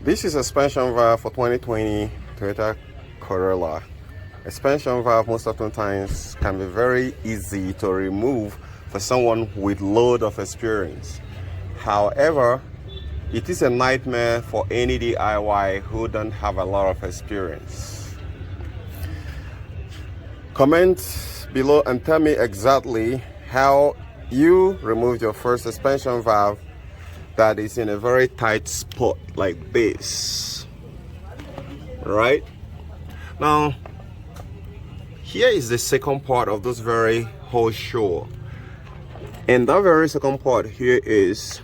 This is a suspension valve for 2020 Toyota Corolla. Suspension valve most often times can be very easy to remove for someone with load of experience. However, it is a nightmare for any DIY who don't have a lot of experience. Comment below and tell me exactly how you removed your first suspension valve that is in a very tight spot like this. Right now, here is the second part of this very whole show, and that very second part here is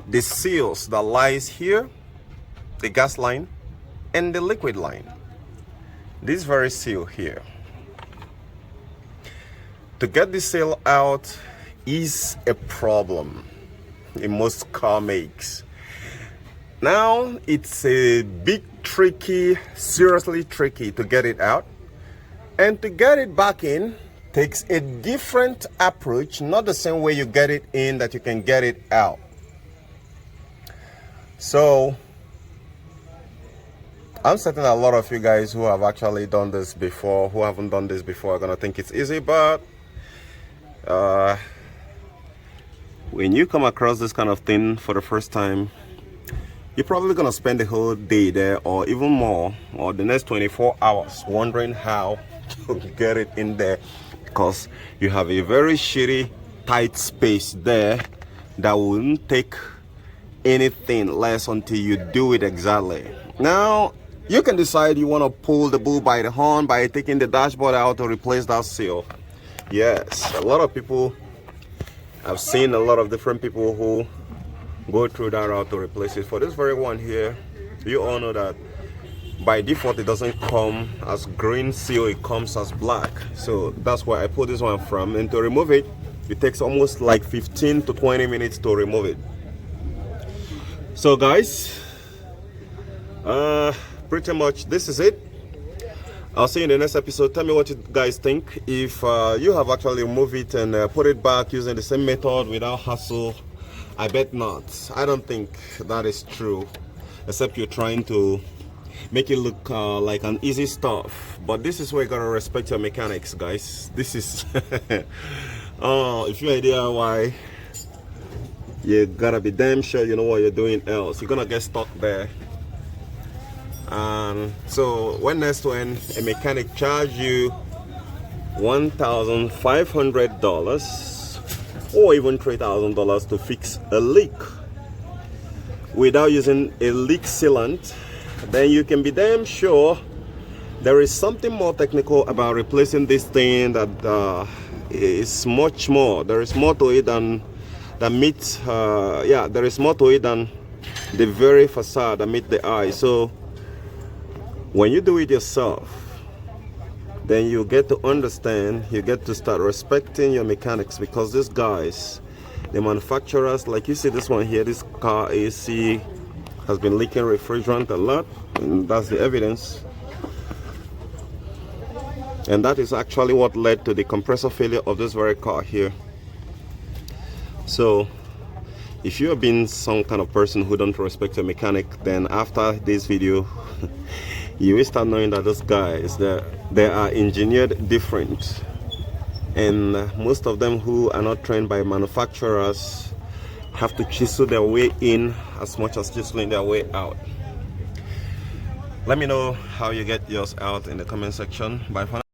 the seals that lies here, the gas line and the liquid line. This very seal here, to get this seal out is a problem in most car makes. Now it's a big tricky, seriously tricky to get it out, and to get it back in takes a different approach, not the same way you get it in that you can get it out. So I'm certain a lot of you guys who have actually done this before, who haven't done this before, are gonna think it's easy, but when you come across this kind of thing for the first time, you're probably gonna spend the whole day there, or even more, or the next 24 hours wondering how to get it in there, because you have a very shitty tight space there that wouldn't take anything less until you do it exactly. Now you can decide you want to pull the bull by the horn by taking the dashboard out to replace that seal. Yes, a lot of people, I've seen a lot of different people who go through that route to replace it. For this very one here, you all know that by default it doesn't come as green seal, it comes as black. So that's where I pulled this one from, and to remove it, it takes almost like 15 to 20 minutes to remove it. So guys, pretty much this is it. I'll see you in the next episode. Tell me what you guys think. If you have actually removed it and put it back using the same method without hassle, I bet not. I don't think that is true, except you're trying to make it look like an easy stuff. But this is where you gotta respect your mechanics, guys. This is if you're a DIY, you gotta be damn sure you know what you're doing, else you're gonna get stuck there. And so when a mechanic charge you $1,500 or even $3,000 to fix a leak without using a leak sealant, then you can be damn sure there is something more technical about replacing this thing that is much more. There is more to it than meets there is more to it than the very facade that meets the eye. So when you do it yourself, then you get to understand, you get to start respecting your mechanics, because these guys, the manufacturers, like you see this one here, this car AC has been leaking refrigerant a lot, and that's the evidence. And that is actually what led to the compressor failure of this very car here. So if you have been some kind of person who don't respect your mechanic, then after this video you will start knowing that those guys, they are engineered different, and most of them who are not trained by manufacturers have to chisel their way in as much as chiseling their way out. Let me know how you get yours out in the comment section. Bye for now.